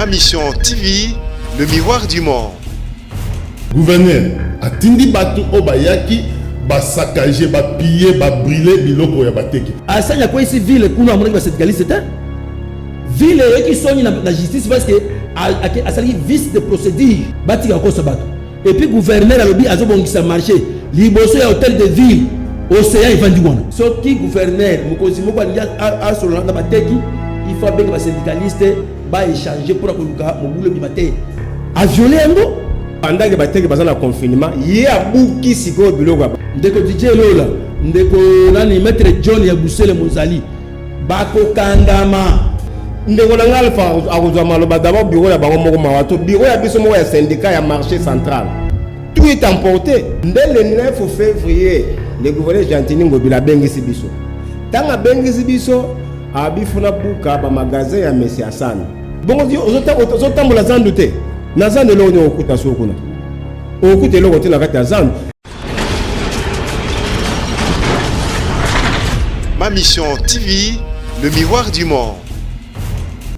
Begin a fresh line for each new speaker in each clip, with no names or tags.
Ma mission TV, le miroir du monde.
Gouverneur, atindi batu obayaki, ba saccagé, ba pillé, ba brûlé, biloko ya bateki.
Asanya quoi ici ville kuna amona ba syndicaliste c'était ville qui sonne la justice parce que a sali vice de procédure bati ka kosa bato. Et puis gouverneur a lobby azobongisa marché, liboso ya hôtel de ville, océan evandi wana. So qui gouverneur mokozi moko a solo na bateki, il faut bien que ba syndicaliste ba échanger pour akoluka mobulo bimate. A violer ngo
pendant que bateki bazana confinement, yé abuki siko biloko.
Ndeko DJ Lola, ndeko nani maître John ya Busele Mozali. Bako kangama.
Ndeko na Alpha akozwa maloba d'abord bureau ya bango moko mawato, bureau ya biso moko ya syndicat ya marché central. Tout est emporté. Dès le 9 février, le gouverneur Gentini Ngobila bengisi biso. Tanga bengisi biso, abifuna buka ba magasin ya Monsieur Hassan. Bongo di ozotambola zandu te. Na zandu lo nyo okuta sokuna. Okuta lo kote na kati ya zandu.
Ma mission TV, le miroir du monde.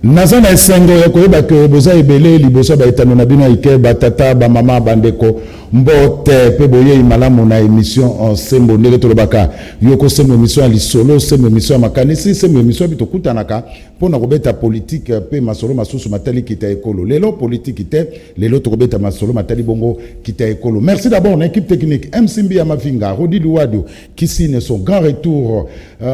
Nazana esengo ya koyeba ke boza ebele liboso ba etano na bino ike batata ba mama bandeko mbote pe boye malamu na émission en sembo ndenge tolobaka yoko sembo émission ya lisolo sembo émission ya makanisi sembo émission bito kutanaka pona kobeta politique pe masolo masusu matali kita ekolo lelo politique te lelo to kobeta masolo matali bongo kita ekolo. Merci d'abord na équipe technique MCB ya Mavinga Rodi Luwado Kisine son grand retour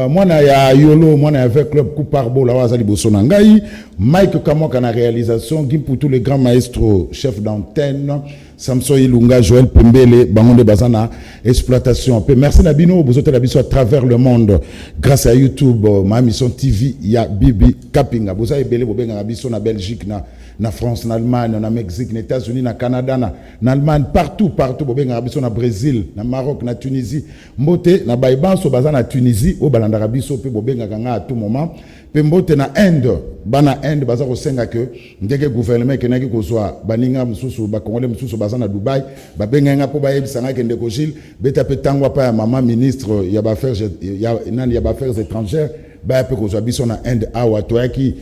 mwana ya Yolo mwana ya avec club Couparbo la wazali bosona ngai Mike Kamoka na réalisation, Guim pour tous les grands maestros, chef d'antenne, Samson Ilunga, Joël Pembele, Bangonde Bazana, exploitation. Merci Nabino, vous êtes à travers le monde, grâce à YouTube, ma mission TV, il y a Bibi Kapinga. Vous avez belé, vous avez na Belgique, na France, na Allemagne, na Mexique, na États-Unis, na Canada, na Allemagne, partout, vous avez na Brésil, na Maroc, na Tunisie. Mbote, na Baïban, so bazana Tunisie, au Balandarabiso, pe bobenga à tout moment. Pembote na Inde, bana Inde baza ko senga que ndenge gouvernement kenaki ko zwa baninga mususu ba congolais mususu baza na Dubai ba benga po ba yebisanga ke ndeko Gilles beta pe tangwa pa ya mama ministre ya ba affaires étrangères ba pe ko zwa biso na Inde awa toyaki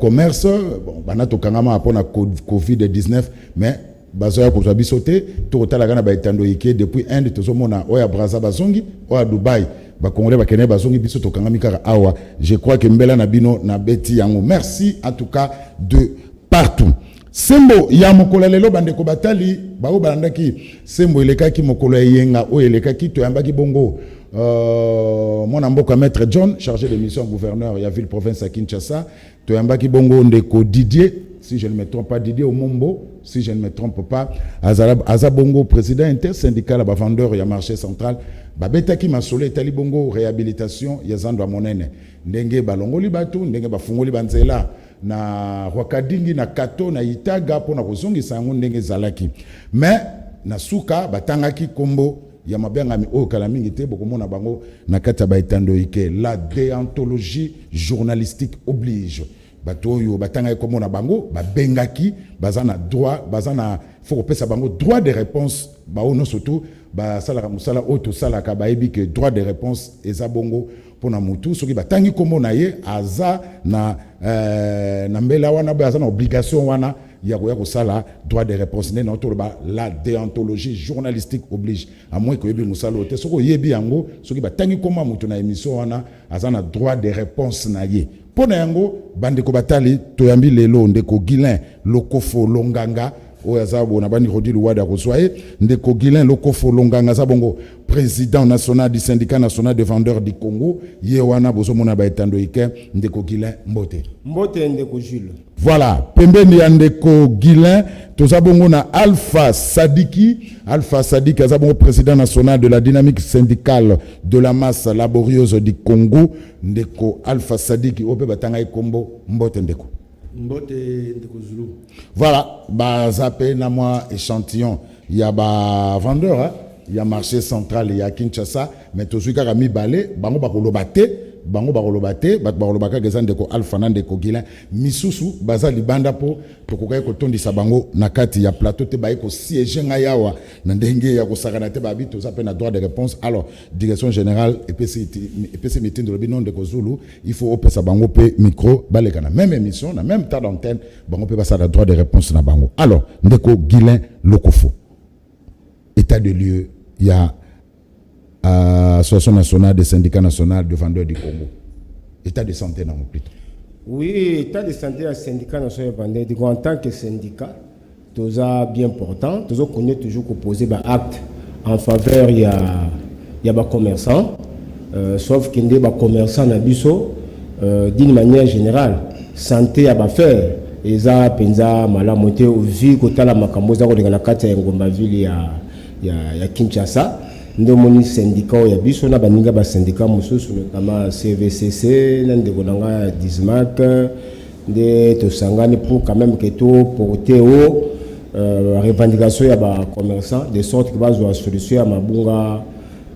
commerce bon bana to kangama pona COVID-19 mais bazoya ko zwa biso te to tala kana ba etando yike depuis Inde to zomona oya Brazza bazongi oya Dubai ba congolais ba kene bazongi biso to kangami kaka awa. Je crois que mbela na bino na beti yango. Merci en tout cas de partout. Sembo ya mokolo lelo bandeko batali ba o bandaki sembo elekaki mokolo yenga o elekaki to yambaki bongo mon mboka maître John chargé de mission gouverneur ya ville province à Kinshasa to yambaki bongo ndeko Didier si je ne me trompe pas Didier Omombo si je ne me trompe pas Azabongo président intersyndical ba vendeur ya marché central babetaki masolo etali bongo réhabilitation ya zando monene ndenge balongoli batu ndenge bafungoli banzela na Rwakadingi na Kato na Itaga pona kozongisa yango ndenge zalaki mais na suka batangaki kombo ya mabengami o kala mingi te bokomona bango na kata ba etando ike la déontologie journalistique oblige bato yo batanga komona bango babengaki bazana droit bazana faut pesa bango droit de réponse ba ono surtout ba sala musala auto sala ka ba ebi que droit de réponse eza bongo pona mutu soki batangi komona ye aza na mbela wana ba aza na obligation wana ya ko sala droit de réponse ne to ba la déontologie journalistique oblige à moins que yebi musala te soko yebi yango soki batangi komona mutu na émission wana aza na droit de réponse na ye pona yango bandeko batali toyambi lelo ndeko Guilin Lokofo Longanga Oyazabo na bani Rodi Luwada Rosoye ndeko Guilin Lokofo Longanga zabongo président national du syndicat national des vendeurs du Congo yewana bozomona ba etando ike ndeko Guilin Mbote
ndeko Jules.
Voilà pembeni ya ndeko Guilin tozabongo na Alpha Sadiki azabongo président national de la dynamique syndicale de la masse laborieuse du Congo ndeko Alpha Sadiki ope batanga ikombo Mbote ndeko
Zulu.
Voilà, bah zappé na moi échantillon. Il y a ba vendeur, il y a marché central, il y a Kinshasa, mais tout ce qui a mis balé, bango ba kolobate, bango bakoloba te bato bakolobaka eza ndeko Alpha na ndeko Guilin misusu baza libanda po tokokai kotondisa bango na kati ya plateau te baye kosiéger ngai awa na ndenge ya kosakana te babi toza mpe na droit de réponse. Alors direction générale epesi mitindo lobi non ndeko Zulu il faut opesa bango mpe micro baleka na même émission na même temps d'antenne bango mpe basala droit de réponse na bango. Alors ndeko Guilin Lokofo, état de lieu, il y a Association nationale des syndicats nationaux de vendeurs du Congo. État de santé, non, plutôt.
Oui, état de santé des syndicats nationaux de vendeurs du Congo en tant que syndicat, tout ça bien important. Tout ça qu'on est toujours proposé des actes en faveur il y a des commerçants, sauf qu'il y a des commerçants nabiso d'une manière générale. Santé à faire. Et ça, penza malamote au vu que la makamboza ko de la carte ya Ngomba ville ya Kinshasa. Nous avons syndicat ya biso na baninga ba syndicat mususu notamment CVCC nande konanga Dismac de tosangani pour quand même que tout porter au revendication ya ba commerçants de sorte que bazo solution ya mabunga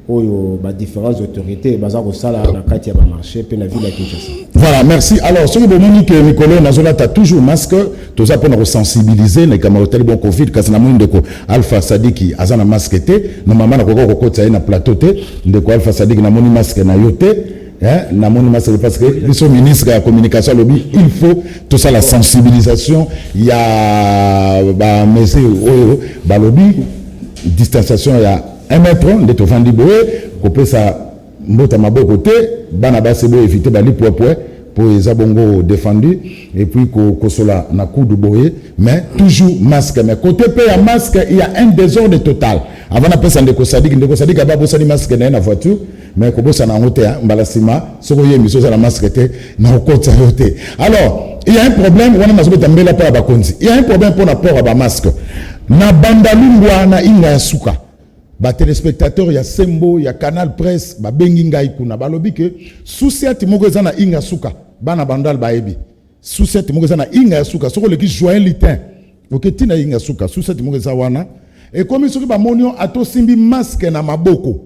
oyo ba différentes autorités baza ko sala na kati ya ba marché pe na ville ya Kinshasa.
Voilà, merci. Alors, ce que vous dites que Nicolas Nazola a toujours masque, tout ça pour sensibiliser les camarades bon Covid, quand c'est la de Alpha Sadiki, azana masque té, normalement na koko koko tsaye na plateau té, de Alpha Sadiki na moni masque na yote, na moni masque parce que le ministre de la communication lobby, il faut tout ça la sensibilisation, il y a ba mesure ba lobby distanciation il y a 1 mètre de to vandi boé, ko ça mbota maboko té, bana ba sebo éviter bali poipoe pour les abongo défendus et puis kosola na coup de boé, mais toujours masque. Mais côté paye à masque, il y a un désordre total. Avant de passer ndeko sadik aba bosani masque na na voiture, mais ko bossa na hote mbalasima, soko ye miso za masque té na okota yote. Alors, il y a un problème, wana mazobe tambela pa ba konzi. Il y a un problème pour rapport à ba masque. Na bandalungwa na inga suka. Ba téléspectateurs ya Sembo ya Canal Presse ba bengi ngai kuna balobi ke souciati moko za na inga suka bana bandal baebi souciati moko za na inga suka soko le ki joyen litin oketi na inga suka souciati moko za wana et comme soki ba monio ato simbi masque na maboko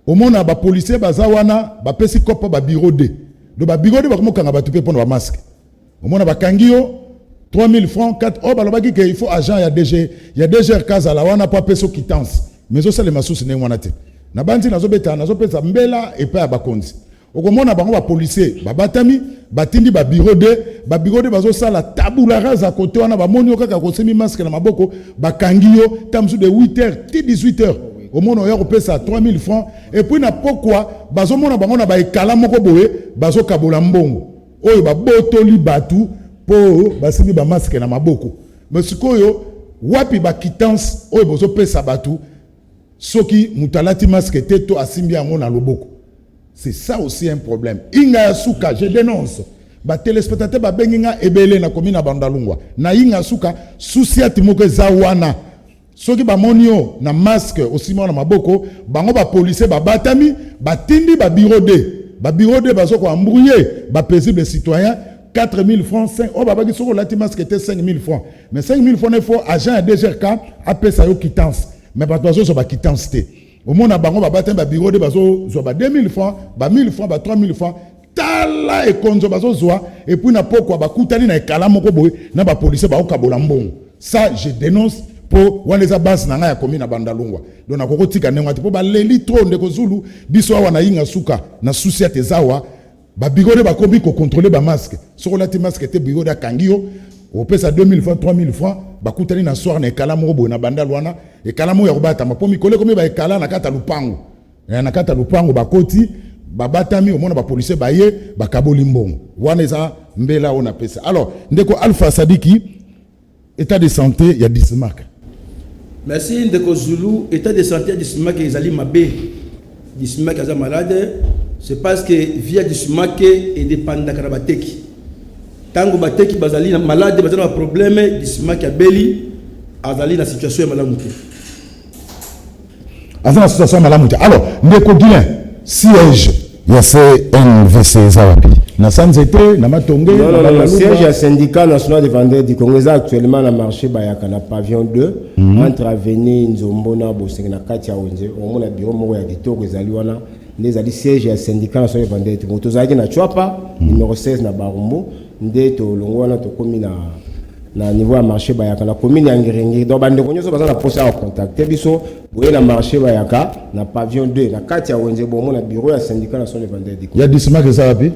omona ba policier baza wana ba pesi kopa ba bureau de do ba bureau de ba komokanga ba tupe pona ba masque omona ba kangio 3000 francs, 4. Oh, bah, il faut agent, il y a DG Kaza, la wana pas peso quittance. Mais ça, les massous, c'est n'importe. Na bandi, na zobeta, mbela, et pas à bakonzi. Au moment où on va policier, batami, batindi, bureau de, bazo ça, la tabula rase à côté, on a ba monio kaka kosemi masque na maboko, kangio, tamsou de 8h, 18h. Au moment où on paye ça 3000 francs. Et puis, na pourquoi, bazo mona bango ba ekala moko boé, bazo kabola mbongo. Oyo, botoli batu, po basimi ba masque na maboko mais sikoyo wapi ba quittance oyo bozo pesa batu soki mutalati masque te to asimbi yango na loboko. C'est ça aussi un problème. Inga suka, je dénonce ba téléspectateur ba benginga ebele na komina bandalungwa na inga suka souciati moko za wana soki ba monio na masque aussi na maboko bango ba policier ba batami batindi ba bureau de bazo ko embrouiller ba paisible citoyen 4000 francs, 5. Oh, bah, sur la masque était 5000 francs. Mais 5000 francs, il faut agent à DGRK, après ça, il quittance. Mais pas de ba quittance. Au moins, on va battre un bureau de bazo, 2000 francs, 1000 francs, 3000 francs. Tala et konzo bazo zoa. Et puis, n'a pas quoi, bah, koutani na ekala moko boy, n'a pas policier, bah, okabolambon. Ça, je dénonce pour on les a bas na komi na bandalungwa. Donc, na koko tika nenga, pour ba leli trop ndeko Zulu, biso wana inga suka, na souciate zawa. Ba bigode ba kombi ko contrôler ba masque sur la masque était bigode kangio au pesa 2000 francs 3000 francs ba kutani na soir na kalamo bo na bandal wana e kalamo ya robata mapomi kole komi ba kala na kata lupango ba koti ba batami au mona ba policier ba ye ba kaboli mbongo wana eza mbela ona pesa. Alors ndeko Alpha Sadiki, état de santé ya Dismac.
Merci ndeko Zulu. État de santé ya Dismac ezali mabe. Dismac aza malade. C'est parce que via Dismac et dépendant de Bateki. Tango Bateki bazali malade, bazali un problème, Dismac a beli, azali la situation malamuté.
Azali la situation malamuté. Alors, ndeko Guilin, siège, il y a CNVC Zawapi. Na Sanzete, na Matonge,
le siège du syndicat national des vendeurs du Congo est actuellement na marché Bayaka na pavillon 2 entre Avenue Nzombo na Bosengena Katia Onze, au moins bureau moko ya Gitoko ezali wana. les ali siège ya syndicat national vendeur te moto zaki na Chwapa numéro 16 na Barumbu nde to longwana to komi na niveau ya marché bayaka na commune ya Ngiringi donc bande ko nyoso baza na poste à contacter biso boye na marché bayaka na pavillon 2 na kati ya Wenze bomo na bureau ya syndicat national vendeur te
il y a disma que ça wapi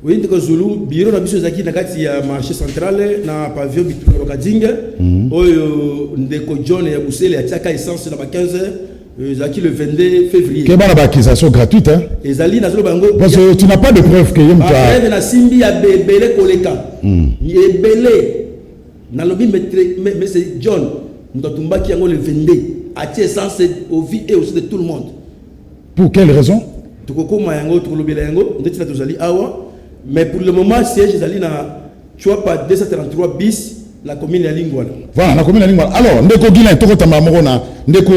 oui ndiko Zulu bureau na biso zaki na kati ya marché central na pavillon bituna lokadinga oyo ndeko John ya Busele ya tiaka essence na ba 15h zaki le 22 février
que bana ba accusation gratuite hein
ezali na zolo bango
parce que tu n'as pas de preuve que yem
ta na simbi ya bebele koleka yebele na lobby mais c'est John Ndotumbaki yango le 22 atie essence au vie et aussi de tout le monde
pour quelle raison
tukokoma yango tukolobela yango ndeti na tozali awa mais pour le moment siège ezali na Chwapa 233 bis la commune ya Lingwala.
Voilà, la commune ya Lingwala. Alors, ndeko Guilain toko tamba moko na ndeko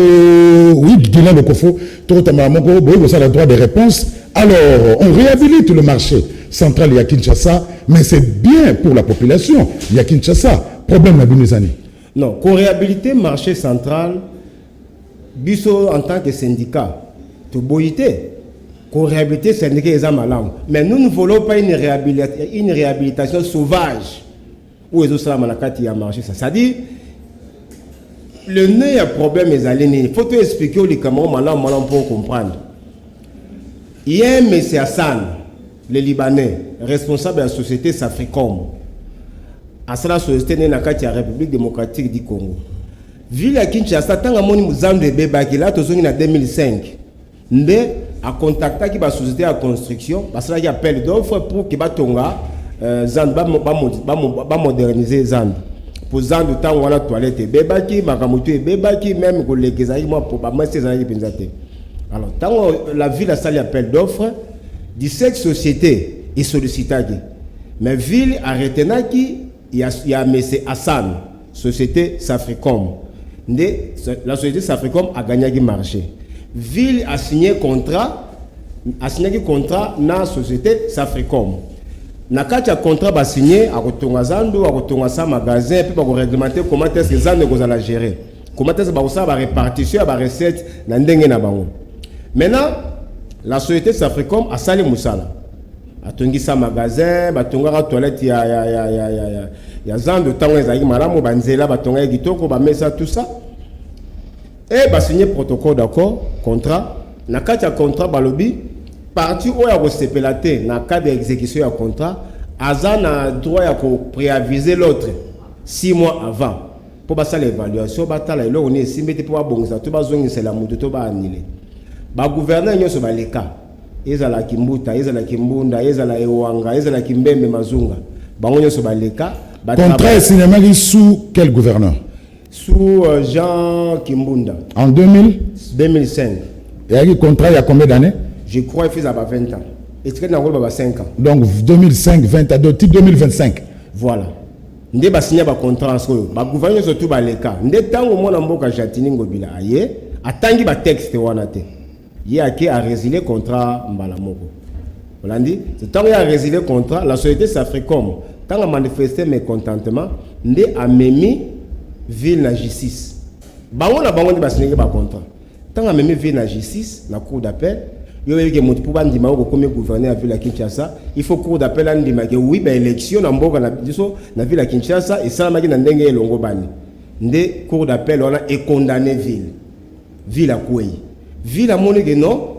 oui Guilain Lokofo toko tamba moko boyo ça le droit de réponse. Alors, on réhabilite le marché central ya Kinshasa, mais c'est bien pour la population ya Kinshasa. Problème na binizani.
Non, qu'on réhabiliter marché central biso en tant que syndicat to boyité qu'on réhabiliter syndicat les amalam. Mais nous ne voulons pas une réhabilitation sauvage. Où est-ce que ça a marché ça? C'est-à-dire, le nez a problème est allé. Il faut te expliquer aux Camerounais pour comprendre. Hier, M. Hassan, le Libanais, responsable de la société Safricom, à la société de la République démocratique du Congo. Ville à Kinshasa, tant que nous avons des bébés qui là, en 2005, nous a contacté la société de construction, parce qu'il y a appel d'offres pour que Batonga. Zand ba moderniser Zand pour Zand de temps wala toilette bebaki makamutu bebaki même ko lekezaki moi pour ba messe ezali penzate. Alors tant la ville a sali appel d'offres 17 sociétés et sollicitaki mais ville arrêtenaki il y a monsieur Hassan société Safricom la société Safricom a gagné le marché ville a signé contrat na société Safricom. Na kati ya contrat ba signé a kotonga Zando a kotonga sa magasin puis ba ko réglementer comment est-ce que Zando ko la gérer comment est-ce ba ko sa ba répartition ba recette na ndenge na bango. Maintenant la société Safricom a sali musala a tongi sa magasin ba tonga toilette ya Zando tango ezaki malamu ba nzela ba tonga kitoko ba mesa tout ça et ba signé protocole d'accord contrat na kati ya contrat ba lobby parti où il y a resepelate dans le cas d'exécution du contrat, Azan a droit à préaviser l'autre 6 mois avant. Pour passer l'évaluation, on est ici, pour abonner, tout le c'est la moto, tout va annuler. Le gouverneur est sur le cas. Il y a la Kimbuta, il y a la Kimbunda, il y a la Ewanga, il y a la Kimbembe Mazunga. Il y a sur le cas.
Contrat cinéma sous quel gouverneur?
Sous Jean Kimbunda.
En
2005.
Et il y a un contrat il y a combien d'années?
Je crois qu'il fait 20 ans. Et tu as 5 ans.
Donc 2005, 20 ans, type 2025.
Voilà. Nous avons signé un contrat. Le gouvernement surtout dans les cas. Nous avons signé un contrat. Attendez un texte. Il y a résilié le contrat. On a dit, quand il a résilié le contrat, la société Safricom, quand on a manifesté mes contentements, nous avons mis ville na justice. On a signé un contrat. Quand on a mis ville na justice, la cour d'appel, il y a des gens qui ont gouverné la ville de Kinshasa. Il faut cour d'appel à dire que oui, l'élection dans la ville de Kinshasa et ça, il y a des gens cour d'appel est condamné ville. Ville à quoi? Ville à mon non.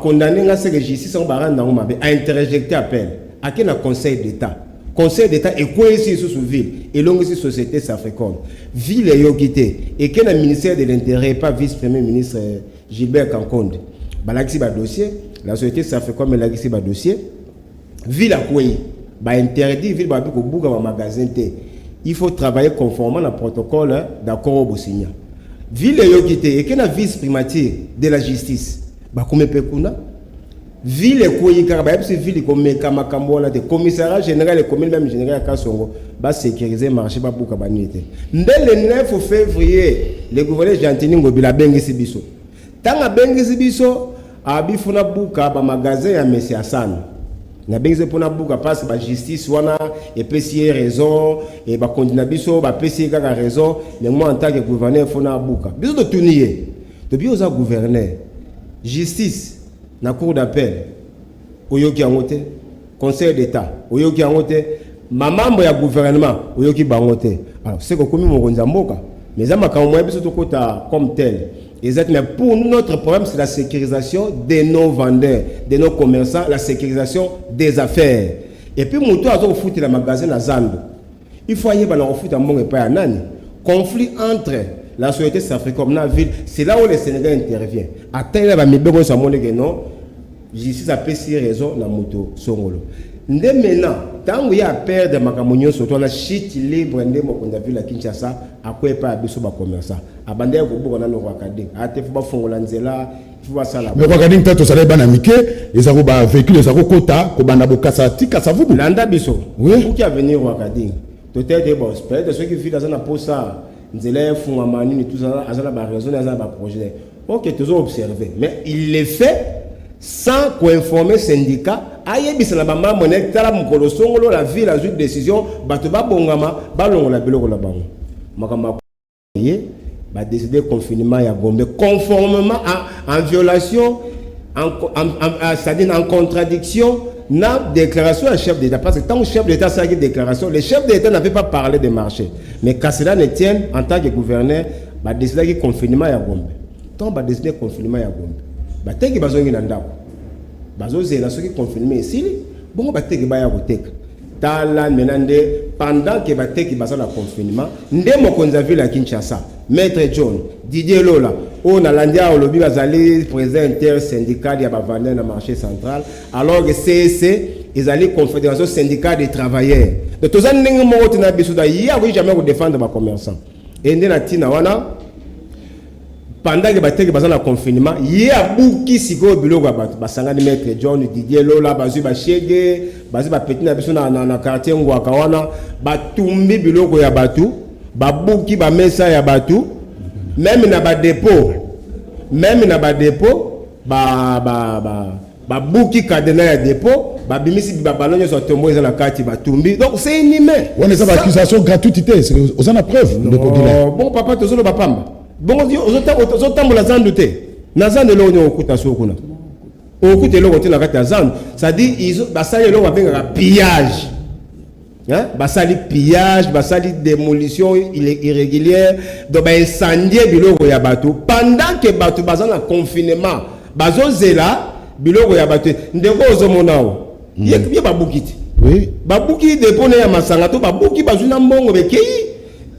Condamné la justice a interjecté appel. À quel conseil d'État? Conseil d'État est quoi ici sous ville et l'on ici société Safricom. Ville est yokité et que le ministère de l'Intérieur pas vice-premier ministre Gilbert Kankonde. Balagisi ba dossier, la société Safricom et lagisi ba dossier. Ville à quoi? Ba interdit ville ba ko buka ba magasin té. Il faut travailler conformément au protocole d'accord au Bosigna. Ville est yokité et que la vice primature de la justice. Ba comme pekuna ville ko yika ba yebsi ville ko meka makambo na te commissariat général et commune même général Kasongo ba sécuriser marché ba buka ba nité ndé le 9 février le gouverneur Gentini Ngobila bengisi biso tanga bengisi biso abifuna buka ba magasin ya monsieur Hassan na bengisi pona buka passe ba justice wana et pesier raison et ba kondina biso ba pesier kaka raison mais moi en tant que gouverneur fona buka biso de tunier depuis aux gouverneur justice na cour d'appel oyoki yango te, conseil d'état oyoki yango te, mamambo ya gouvernement oyoki bango te. Alors c'est que comme mokonzi mboka mais ça m'a quand même surtout comme tel. Mais pour nous, notre problème, c'est la sécurisation de nos vendeurs, de nos commerçants, la sécurisation des affaires. Et puis, mon tour, on fout le magasin à Zando. Il faut aller dans le foot en bon et pas à Nani. Conflit entre la société africaine et la ville, c'est là où le Sénégal intervient. À tel moment, il y a un non, justice a payé raison dans la moto. Ndé maintenant, tant qu'il y a peur de Makamounion, surtout on a chute libre, ndé qu'on a vu la Kinshasa, à quoi pas abisso ba commerçant. Abandé au bout on a le Wakading. À te faut pas fongolanzela, il faut ça là.
Mais Wakading peut ça les banamike, les arabes véhicule, les arabes quota, ko banda bokasa tika ça vous.
Landa biso.
Oui.
Pour qui a venir Wakading. Peut-être bon, peut-être ceux qui vivent dans un pour ça, nzela font amani tout ça, azala ba raison, azala ba projet. OK, toujours observer, mais il les fait sans qu'informer le syndicat, aïe bisala bamba monek tala mukolo songolo la ville a eu décision bato ba bongama ba longola biloko la bango makamba yé ba décider confinement ya Gombe conformément en violation c'est-à-dire en contradiction na déclaration à chef d'État parce que tant que chef d'État ça a une déclaration le chef d'État n'avait pas parlé des marchés mais qu'à cela ne tienne en tant que gouverneur ba décider confinement ya Gombe tant ba décider confinement ya Gombe bateki bazongi na ndako bazozela soki confirmer ici bongo bateki baya koteka tala menande pendant que bateki bazala confinement nde mokonza ville à Kinshasa maître John Didier Lola on a landia au lobby bazali président intersyndical ya bavandeur na marché central alors que CSC ils allaient confédération syndicale des travailleurs de tous an ndenge moko tina bisuda ya ko jamais ko défendre ba commerçants et ndena tina wana pendant que bateki bazana confinement il y a beaucoup qui siko biloko basangani maître John Didier Lola bazu ba chege bazu ba petit na biso na quartier ngwaka wana batumbi biloko ya batu babuki ba mesa ya batu même na ba dépôt babuki cadena ya dépôt babimisi babalonyo so tombo za la carte batumbi donc c'est inhumain
on est accusation gratuité c'est aux en preuve de
bon papa tozolo bapamba bon ozotambola zandu te na zandu eloko nyo okuta so kuna okuta eloko te na kati ya zandu c'est-à-dire basali eloko babengaka pillage basali pillage basali démolition irrégulière donc baincendie biloko ya bato pendant que bato baza na confinement bazozela biloko ya bato ndeko ozomona o ye babuki te babuki dépôt ya masanga to babuki bazwi na mbongo bekei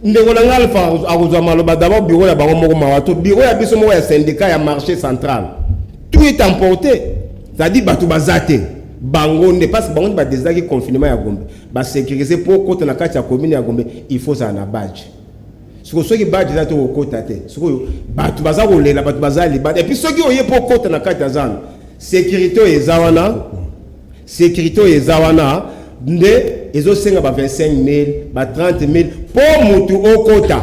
ndeko na Alpha akozwa maloba d'abord bureau ya bango moko mawato bureau ya biso moko ya syndicat ya marché central tout est emporté c'est-à-dire bato bazate bango ne passe bango ba désaki confinement ya Gombe ba sécuriser pour côté na kati ya commune ya Gombe il faut ça na badge siko soki badge za to okota te siko bato baza kolela bato bazali et puis soki oye pour côté na kati ya zana sécurité ezawana nde ezosenga ba 25,000 ba 30,000 pour mutu okota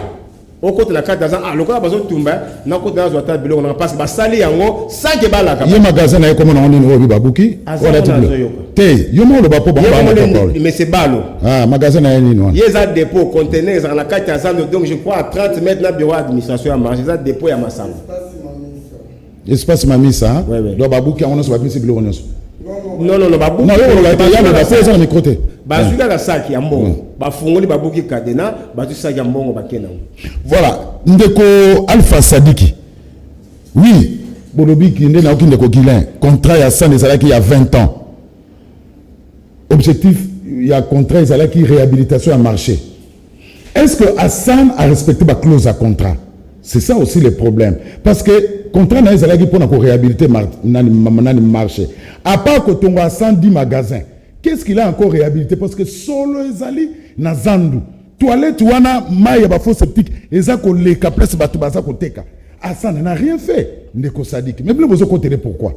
na kati za lokola bazo tumba na kota na zota biloko na parce basali yango sans que balaka
ye magasin na comme on est au babuki wala te yo mo lo ba po ba
mais c'est balo
magasin na ni non
yeza dépôt conteneur za na kati za donc je crois à 30 mètres na bureau administration ya marché za dépôt ya masala
espace mamisa do babuki on se va misi biloko nyonso
non babuki
non yo la ya le ba ça na côté
bazuka ka saki ya mbongo bafungoli babuki kadena bazu saki ya mbongo bakena
voilà ndeko Alpha Sadiki oui bolobiki ndé na okindeko Guilin contrat ya San ezalaki il y a 20 ans objectif il y a contrat ezalaki réhabilitation à marché est-ce que Hassan a respecté la clause à contrat c'est ça aussi le problème parce que contrat na ezalaki pour na ko réhabiliter nani marché à part que tongo a 110 magasins. Qu'est-ce qu'il a encore réhabilité? Parce que solo ezali na zandu. Toilette wana maïa ba faux septique. Ezako le place batu baza koteka. Hassan n'a rien fait. Ndeko Sadiki. Mais vous vous comptez pourquoi?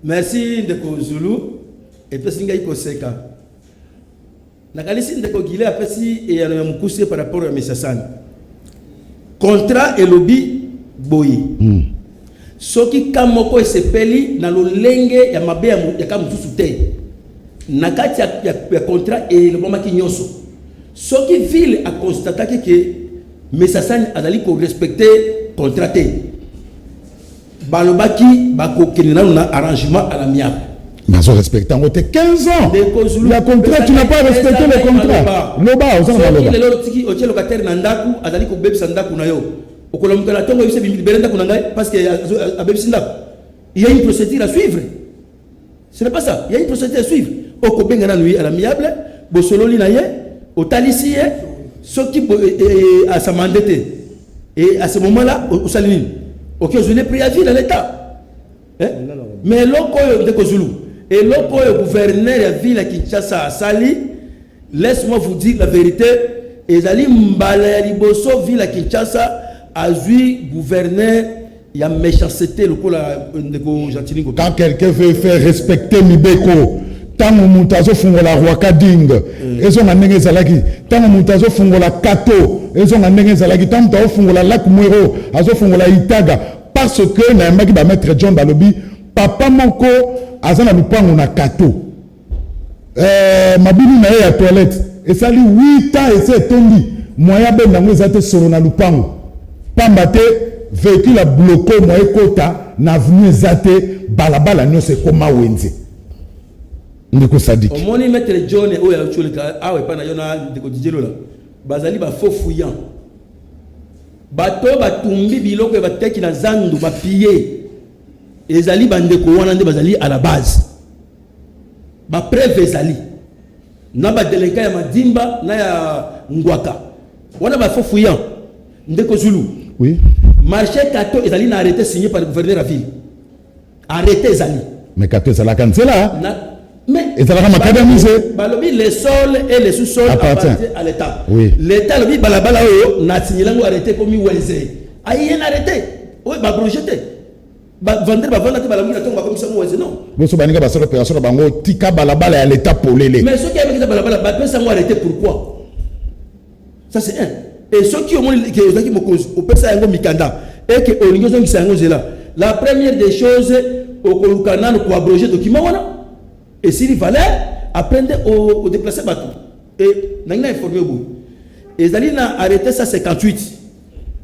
Merci Ndeko Zulu. Et puis singa iko seka. Nakalisi Ndeko Guilé apesi et yana mukuse par rapport à Messassane. Contrat et lobby boyi. Soki kamoko esepeli na lolenge ya mabe ya kamususu te. Nakati ya contrat et le moment qui nyonso. Soki ville a constaté que Messassane azali ko respecter contrat te. balobaki bakokende na arrangement à l'amiable.
Mais ils respectent en 15 ans. Le contrat, tu n'as pas respecté le contrat. Loba, on s'en va loba.
Le locataire nandaku, azali ko bebisa ndaku na yo. Okolomuka na tongo yise berenda kunangai parce que a bebisa ndaku. Il y a une procédure à suivre. Ce n'est pas ça. Il y a une procédure à suivre. Oko bengana nuit à l'amiable, bo solo li na ye, o talisi ye, ce qui a sa mandate. Et à ce moment-là, au saline. OK, je l'ai pris à vie dans l'état. Mais l'oko de Kozulu. Et l'autre le gouverneur de la ville à Kinshasa, Sali, laisse-moi vous dire la vérité. Et Zali Mbala Liboso, ville à Kinshasa, a vu gouverneur, il y a méchanceté le de
quand quelqu'un veut faire respecter Mibeko, tant que Moutazo Fungola Rwakading, ils ont un Zalaki, tant que Moutazo Fungola Kato, ils ont un Zalaki, tant que Fungola Lac Muero, Azo Fungola Itaga, parce que Naïmaki va mettre John Balobi, Papa Moko, azana lupango na kato mabini na ya toilette et ça lui 8 ans et c'est tondi moya ben nango ezate solo na lupango pamba te véhicule a bloqué moya kota na avenue ezate balabala nyose koma wenze ndiko sadiki
omoni maître John o ya choleka awe pana yona ndiko dijelo la bazali ba faux fouillant bato batumbi biloko bateki na zandu ba piller ezali bandeko wana nde bazali à la base ba preuve ezali na ba délinquant ya madimba na ya ngwaka wana ba faux fouillant ndeko Zulu
oui
marché kato ezali na arrêté signé par le gouverneur de la ville arrêté ezali
mais kato ezala kansela
mais
ezala makadamisé
balobi les sols et les sous-sols appartiennent à l'état
oui
l'état lobi balabala oyo na signalango arrêté comme weze ayi en arrêté oui ba projeté vendre vendre te balamu na tonga comme ça moi non
boso baninga basolo opération bango tika balabala ya l'état polele
mais ceux qui avec balabala ba peut ça arrêter pourquoi ça c'est un et ceux qui ont que ezaki mokozi au pesa yango mikanda et que olingo zongi sango zela la première des choses au kolukana ko abroger document wana et s'il fallait apprendre au déplacer bateau et nangina informé au bout et zali na arrêté ça 58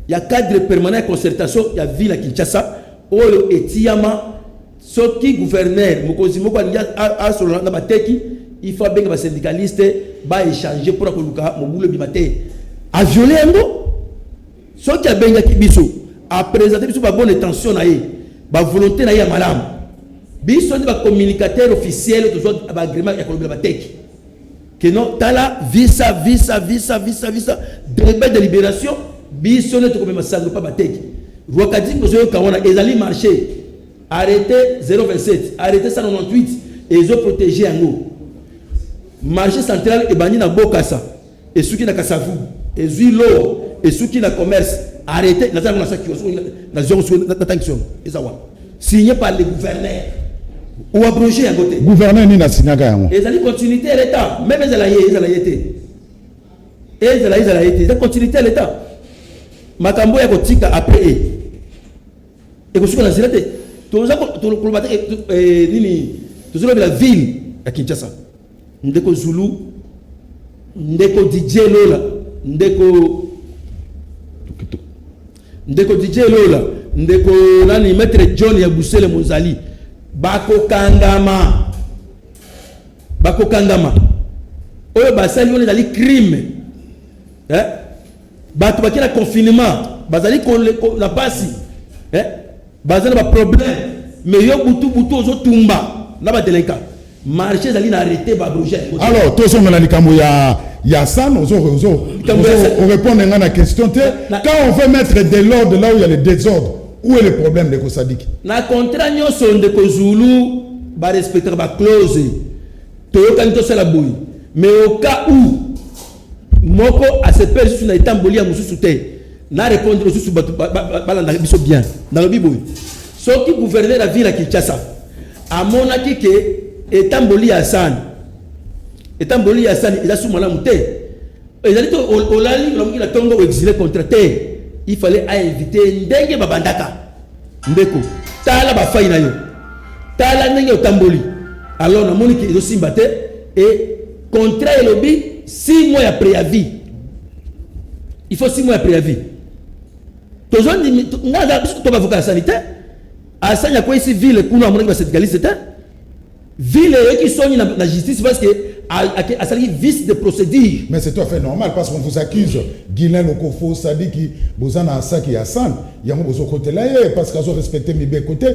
il y a cadre permanent de concertation il y a ville à Kinshasa oyo etiama soki gouverneur mokozi moko a solo na bateki il faut benga ba syndicaliste ba échanger pour koluka mobulo bimate a violer ngo soki a benga kibiso a présenter biso ba bonne intention na ye ba volonté na ye malam biso ni ba communicateur officiel toujours ba agrément ya koluka bateki que non tala visa débat de libération biso ne to comme masango pas bateki Rwakadi Kozoyo Kawana, ezali marché, arrêté 027, arrêté 198, et ils ont protégé en eau. Marché central et bani na Bokassa, et ceux qui na Kassavu, et Zuilo, et ceux qui na commerce, arrêté, na sanction, signé par le gouverneur, ou abrogé à côté.
Gouverneur ni na sinaga.
Ezali continuité à l'État, même ezali continuité à l'État. Makambo ya kotika après et ko sukana zilate toza to kolobate nini tozolo la ville ya Kinshasa ndeko Zulu ndeko DJ Lola ndeko DJ Lola ndeko nani maître John ya Busele Mozali bako kangama oyo basali on ezali crime bato bakina confinement bazali la pasi bazali ba problème mais yo butu ozo tumba na ba délinquant marché zali na arrêté ba projet
alors to so na likambo ya ça on répond à la question quand on veut mettre de l'ordre là où il y a le désordre où est le problème de Kosadik
na contrat nyoso de Kozulu ba respecter ba clause to yo kan to sala boy mais au cas où moko a se perdre sur na tamboli ya mususu te na répondre mususu balanda biso bien dans le bibo soki gouverneur la ville à Kinshasa a monaki que etamboli ya san il a sous malamu te ezali to olali lomoki na tongo exilé contraté il fallait inviter ndenge babandaka ndeko tala ba fay na yo tala ndenge otamboli alors na moniki ezo simba te et contrat elobi 6 mois après préavis. Il faut 6 mois après préavis. Toujours dit, on a un avocat sanitaire. asanya kwa ici ville kuna amona ba syndicaliste te ville qui sonne la justice parce que a sali vice de procédure.
Mais c'est tout à fait normal parce qu'on vous accuse Guilain Lokofo Sadiki Bozana Saki Hassan yango bozo côté là parce qu'ils ont respecté mes côté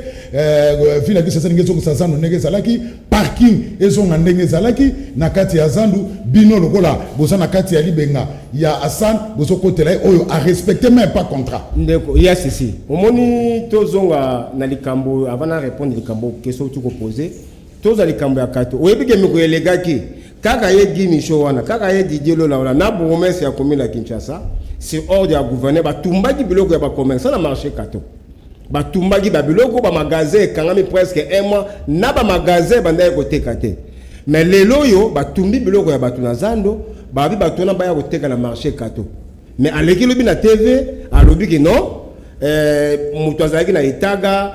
ville qui c'est ngezo ça no nege zalaki parking ezo ngandenge zalaki na kati ya Zandu bino lokola bozana kati ya Libenga ya Hassan bozo côté là oyo a respecté même pas contrat.
Ndeko il y a ceci omoni tozonga na likambo avant de répondre likambo question tu poser toza likambo ya kato oyebike miko elegaki kaka ye Gimi Showana kaka ye Didier Lola na bourgmestre ya commune ya Kinshasa c'est ordre ya gouverneur batumbaki biloko ya ba commerce na marché kato batumbaki ba biloko ba magasin kangami presque un mois na ba magasin banda koteka te mais lelo yo batumbi biloko ya batu na Zando babi batu na baya koteka na marché kato mais aleki lobi na TV alobi ki non mutu azalaki na itaga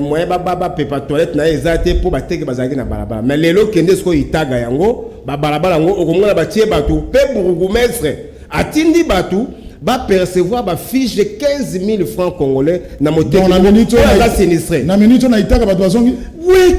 moyen baba pepa toilette na ezate po bateke bazalaki na balabala mais lelo kende sko itaga yango ba balabala yango okomona batie batu pe bourgmestre atindi batu ba percevoir ba fiche de 15 000 francs congolais na moteki na sinistré
na minute na itaga batu bazongi
oui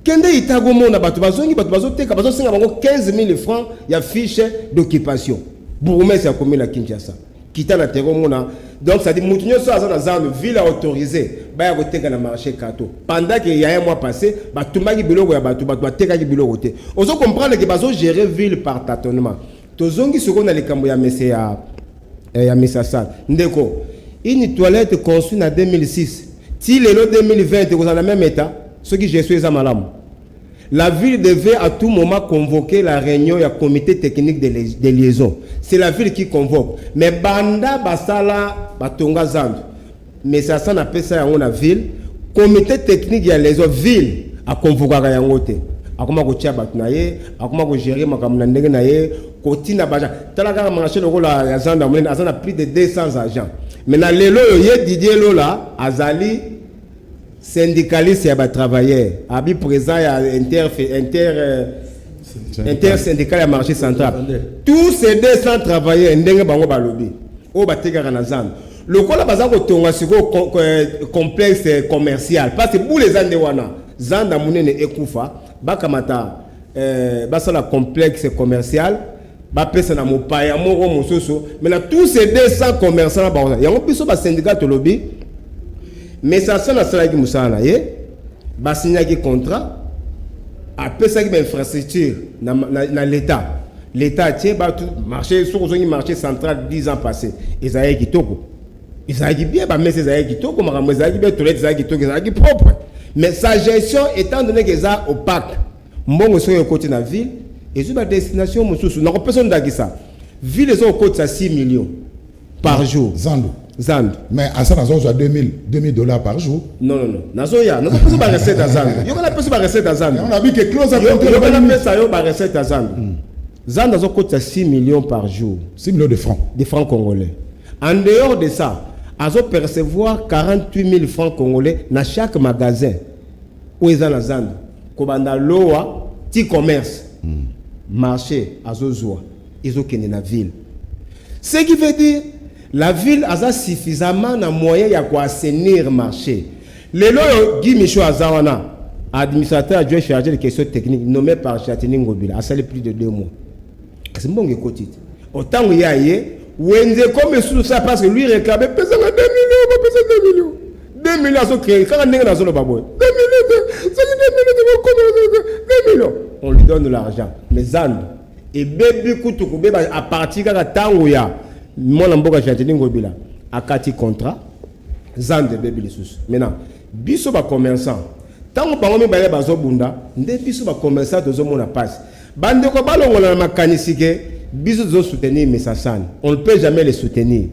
kende itago mona batu bazongi batu bazoteka bazosinga bango 15 000 francs ya fiche d'occupation bourgmestre ya commune la Kinshasa kita na terreau mona donc ça dit mutunyo so azana Zando ville autorisé ba ya koteka na marché kato pendant que il y a un mois passé ba tumbaki biloko ya batu bateka ki biloko te ozo comprendre que bazo gérer ville par tâtonnement tozongi soko na likambo ya messe ya Misasa ndeko une toilette construite en 2006 ti lelo 2020 ko dans même état ce qui je suis malamu. La ville devait à tout moment convoquer la réunion du comité technique de liaison. C'est la ville qui convoque. Mais Banda Basala Batonga Zando. Mais ça n'a pas ça dans la ville. Comité technique de liaison ville a convoqué la yangote. Akoma ko tia batnaye, akoma ko gérer makamuna ndenge naye, ko tina baja. Talaka marché le rôle ya Zando a plus de 200 agents. Mais na lelo ye Didier Lola azali syndicaliste et travailleur abi présent à intersyndical à marché central tous ces 200 travailleurs ndenge bango balobi o bateka na Zando lokola baza ko tonga siko complexe commercial parce que pour les ande wana Zando munene ekufa bakamata basala complexe commercial ba pesa na mopaya moko mososo mais na tous ces 200 commerçants ba yango biso ba syndicat to lobby. Mais ça sonne à cela qui moussana ye ba signé qui contrat après ça qui infrastructure na l'état tient ba marché sur marché central 10 ans passés Isaïe kitoko Isaïe bien ba mais Isaïe kitoko makambo Isaïe bien toilette Isaïe kitoko Isaïe propre mais sa gestion étant donné que ça opaque mbongo so yo côté na ville et sur la destination mususu na personne d'agisa ville so côté ça 6 millions par jour
Zando. Mais à ça, nous avons $2,000 par jour.
Non. Nous avons pas de recette à Zando. Nous avons pas de recette à Zando.
On a vu que close à compter.
Nous avons pas de recette à Zando. Zando a coûté 6 millions par jour.
6 millions de francs.
Des francs congolais. En dehors de ça, ils ont percevoir 48 000 francs congolais dans chaque magasin. Où ils ont la Zando. Comme dans l'OA, petit commerce. Marché, ils ont dans la ville. Ce qui veut dire la ville a suffisamment de moyens pour assainir le marché. Le loyo Guy Michaud Azawana, administrateur adjoint chargé des questions techniques, nommé par Chatini Ngobila, a salé plus de 2 mois. C'est bon que côté. Autant où il y a Wenze comme sous ça parce que lui réclamait pesant 2 millions, pas pesant 2 millions. 2 millions sont créés. Quand on est dans le baboy, 2 millions, on lui donne de l'argent. Mais Zando et bébé Koutoukoubé à partir de temps où il y a mon amboka Chatini Ngobila a 4 contrats Zando bébé les sous. Maintenant, biso ba commerçant. Tant que bango mibale bazobunda, nde biso ba commerçant dozo mona passe. Bande ko balongo na makanisike, biso dozo soutenir Misasane. On ne peut jamais les soutenir.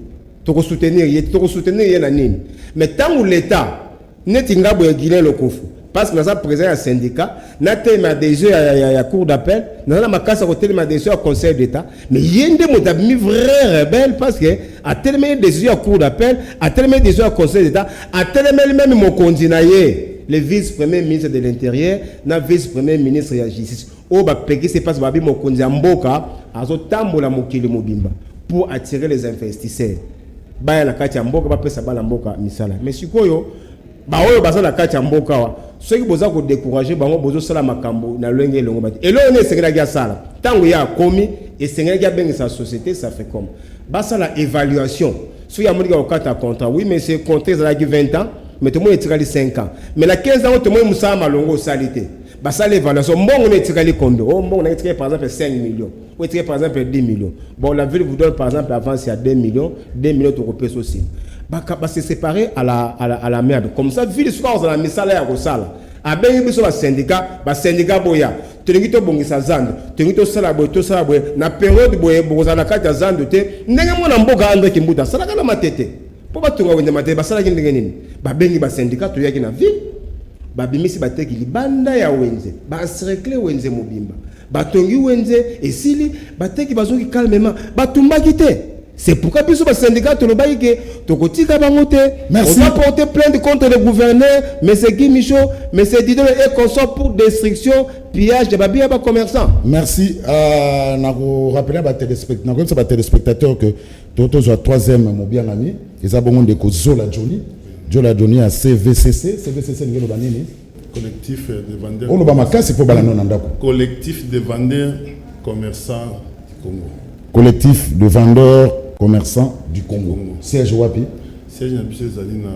Toko soutenir yena nini. Mais tant que l'état netingabo ya Guilain Lokofu parce que nous avons présent un syndicat, nous avons adhésé à la cour d'appel, nous avons adhésé au conseil d'État, mais il y a des vrais rebelles parce que à tellement adhésé à la cour d'appel, à tellement adhésé au conseil d'État, à tellement même mon condamné le vice-premier ministre de l'Intérieur, le vice-premier ministre de la Justice. Au Bapéki, c'est parce que Babi Mokonzi Mboka a zotambo la mokili mobimba pour attirer les investisseurs. Baya la kati Mboka, Bapé Sabala Mboka Misala. Mais si quoi ba oyo basala kati ya mboka wa soki boza ko décourager bango bozo sala makambo na lwenge longo bati elo ne sengela ya sala tango ya komi et sengela ya bengi sa société ça fait comme basala évaluation so ya moniga okata contrat oui mais c'est compté za 20 ans mais tout le monde est 5 ans mais la 15 ans tout le monde musa malongo salité basala évaluation mbongo ne tirali combien oh mbongo na tirali par exemple 5 millions ou tirali par exemple 10 millions bon la ville vous donne par exemple avance il y a 2 millions to repèse aussi bah se séparer à la merde comme ça ville soit dans la misala ya kosala abengi biso ba syndicat boya tengi to bongisa zando tengi to sala boy na période boye bozala kati ya zando te ndenge mona mboka andre kimbuta sala kana matete po batunga wende matete basala ndenge nini babengi ba syndicat to yaki na ville babimisi bateki libanda ya wenze ba cercle wenze mobimba batongi wenze esili bateki bazoki calmement batumbaki te. C'est pourquoi biso ba syndicat to lobai ke to kotika bango te. On va porter plainte contre le gouverneur monsieur Guy Michaud monsieur Didon et consort pour destruction pillage de babia ba commerçants.
Merci na ko rappeler ba téléspectateurs que toto zo 3e mo bien ami eza bongo de ko Zola Johnny à CVCC ngelo banini
collectif de vendeurs.
On ba makasi po bala non ndako.
Collectif de vendeurs commerçants du Congo.
Collectif de vendeurs commerçants du Congo. Siège wapi?
Siège na biso ezali na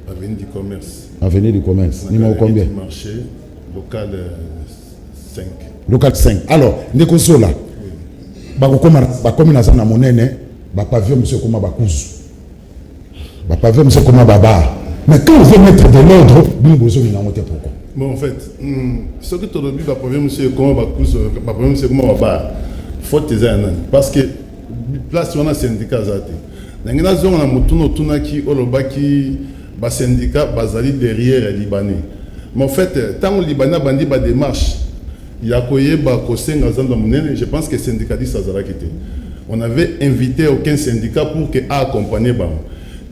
avenue du commerce.
Avenue du commerce. Numéro combien?
Marché local 5.
Local 5. Alors, ndeko Zola. Ba komi na zana monene, ba pavillon monsieur koma ba kuzu. Ba pavillon monsieur koma baba. Mais quand on veut mettre de l'ordre, nous besoin de n'importe pourquoi.
Bon en fait, ce que tu as dit ba pavillon monsieur koma ba kuzu, ba pavillon monsieur koma baba. Faute des années parce que place on a syndicat zate nangena zonga na mutuno tunaki olobaki ba syndicat bazali derrière les libanais mais en fait tant les libanais bandi ba démarche ya koyeba ko senga zanda munene je pense que syndicaliste azala kité on avait invité aucun syndicat pour que accompagner ba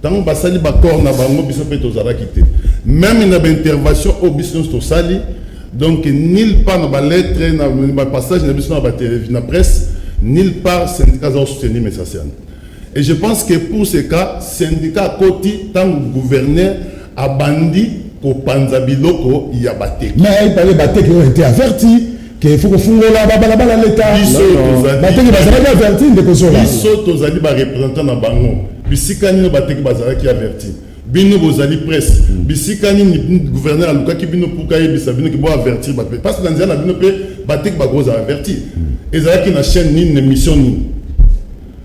tant basali ba corps na bango biso pe tozala kité même une intervention au business to sali. Donc, nulle part dans la lettre, dans le passage, dans la presse, nulle part syndicat a soutenu mes associations. Et je pense que pour ce cas, syndicat côté, tant que gouverneur a bandi, qu'au Panzabiloko, il y a batté.
Mais il parlait batté qui ont été avertis, qu'il faut que Fungo là, baba l'État.
Ils sont
avertis de Kosola.
Ils sont aux alliés représentants dans Bango. Puis si Kanye batté qui averti. Bino bozali presse bisikani ni gouverneur aluka ki bino pour kaye bisabino ki bo avertir parce que dans zana bino pe batek ba gros avertir ezaki na chaîne ni émission ni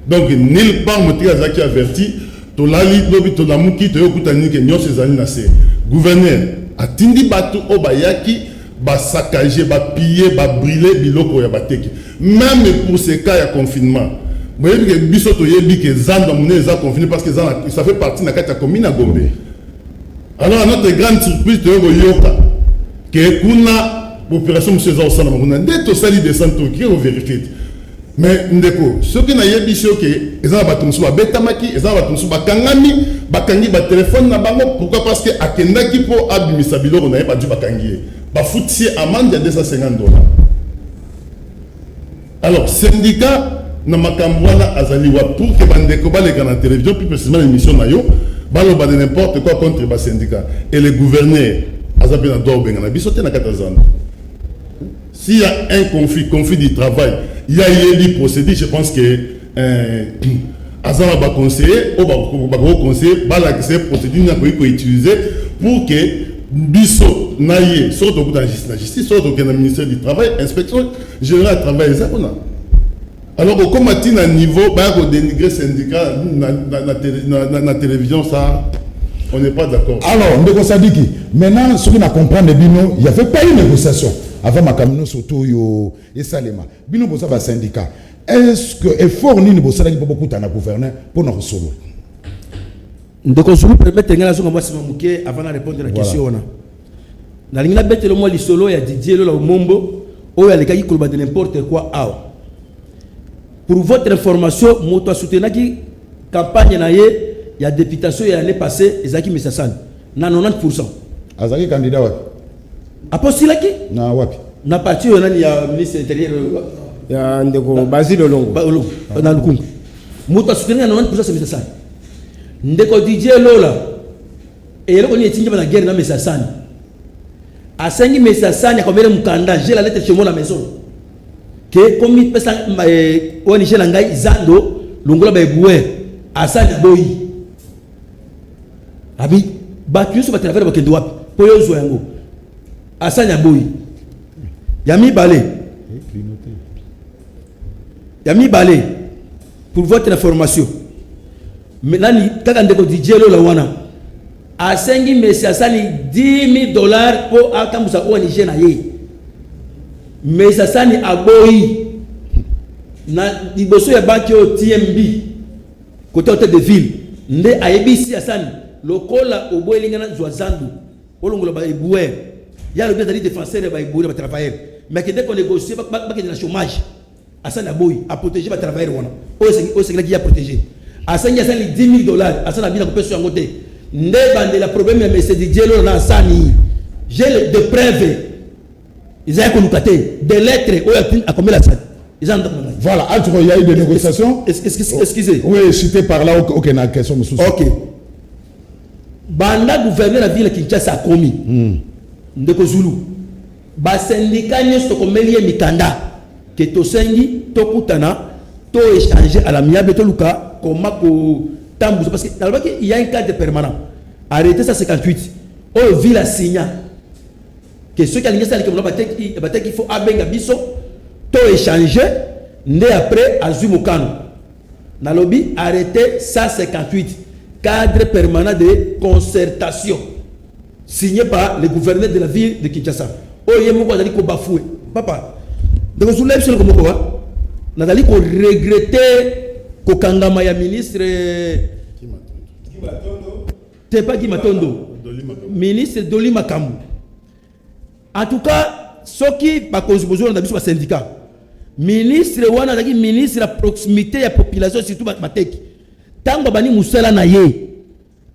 donc nil part motika zaki averti to lali lobi to la muki to yokuta ni ke nyos ezali na se gouverneur atindi batu obayaki ba saccager ba piller ba brûler biloko ya bateki même pour ce cas ya confinement. Vous voyez que Bissoto yebi que Zanda Mouné est confiné parce que ça fait partie de la carte commune à Gombe. Alors, à notre grande surprise, de Yoka, que kuna opération M. Zaosana Mouné, dès que ça descend, qui est vérifié. Mais ndeko, ce qui n'a yebi c'est que ils ont battu sur Betamaki, ils ont battu sur Bakangami, Bakangi, ba téléphone na bango. Pourquoi? Parce que Akendaki pour Abimisabilo, on n'avait pas dû Bakangi. Ba foutier amende de $250. Alors, syndicat. Na makambwana azaliwa pour que bandeko ba les na télévision plus précisément l'émission na yo baloba de n'importe quoi contre ba syndicat et les gouverneurs azape na do benga na bisote na katazana s'il y a un conflit du travail il y a des procédures je pense que azala ba conseiller ou ba conseiller ba la procédure na ko utiliser pour que biso naie surtout dans la justice surtout que le ministère du travail inspection générale du travail ça on a. Alors, comme à un niveau, bah, dénigrer syndicat na télévision, ça, on n'est pas d'accord.
Alors, Ndeko Sadiki, maintenant, ce qu'on a compris de Bino, il n'y avait pas une négociation avant Makamino Soto et Salema. Bino Bossa va syndicat. Est-ce que effort ni Bossa qui peut beaucoup t'en gouverner pour nous solo?
Ndeko Zulu permettre ngala zonga moi Simamouké avant de répondre à la question. La ligne la bête le moi li solo ya Didier Lola Mombo, ou ya les gars qui colba de n'importe quoi. Pour votre information, moto soutenu qui campagne na il y a députation l'année passée Ezaki Messassan na 90%.
Azaki candidat wapi?
Apostilaki?
Na wapi?
Na parti on a ya ministre intérieur
ya ndeko Basile Olongo.
Na Lukunga. Moto soutenu na 90% c'est Messassan. Ndeko Didier Lola et là on est tingé dans la guerre dans Messasani à 5 Messasani comme le mukanda j'ai la lettre chez moi à la maison que comme il pesa on est chez l'angai zando longola ba boué asani boy abi batu so ba travers ba kendo wapi po yo zo yango asani boy yami balé pour votre information maintenant kaka ndeko DJ lo wana a 5 mesi asali $10,000 pour akambusa o Niger na ye mesi asani aboyi na liboso ya banki o TMB côté hôtel de ville nde ayebisi asani lokola oboyelinga na Zwazandu olongola ba ebouer ya le bien d'aller défenseur ba ebouer ba travailleur mais que dès qu'on négocie ba de la chômage asani aboyi a protéger ba travailleur wana o c'est qui a protégé asani asali $10,000 asani abina ko peso yango te nde bande la problème ya monsieur Didier lo na sani j'ai de preuves ils ont connoté des lettres où a combien la sani ils ont
voilà il y a eu des négociations
excusez
oui cité par là OK na question monsieur
OK banda gouverneur la ville Kinshasa a commis ndeko Zulu ba syndicat nyoso ko melie mikanda que to sengi to kutana to échanger à l'amiable to luka comment ko tambuzo parce que il y a un cadre permanent arrêté ça 58 on vit la signa que ceux qui alignent ça il faut abenga biso to échanger né après azumukano na lobby arrêté 158 cadre permanent de concertation signé par le gouverneur de la ville de Kinshasa oye moko azali ko bafoué papa donc sur l'être comme quoi nazali ko regretter ko kangama ya ministre t'es pas Guy Matondo ministre Doli Makambu en tout cas ceux qui ba contribution dans biso syndicat ministre wana azali ministre à proximité ya population surtout mateki tango bani musala na ye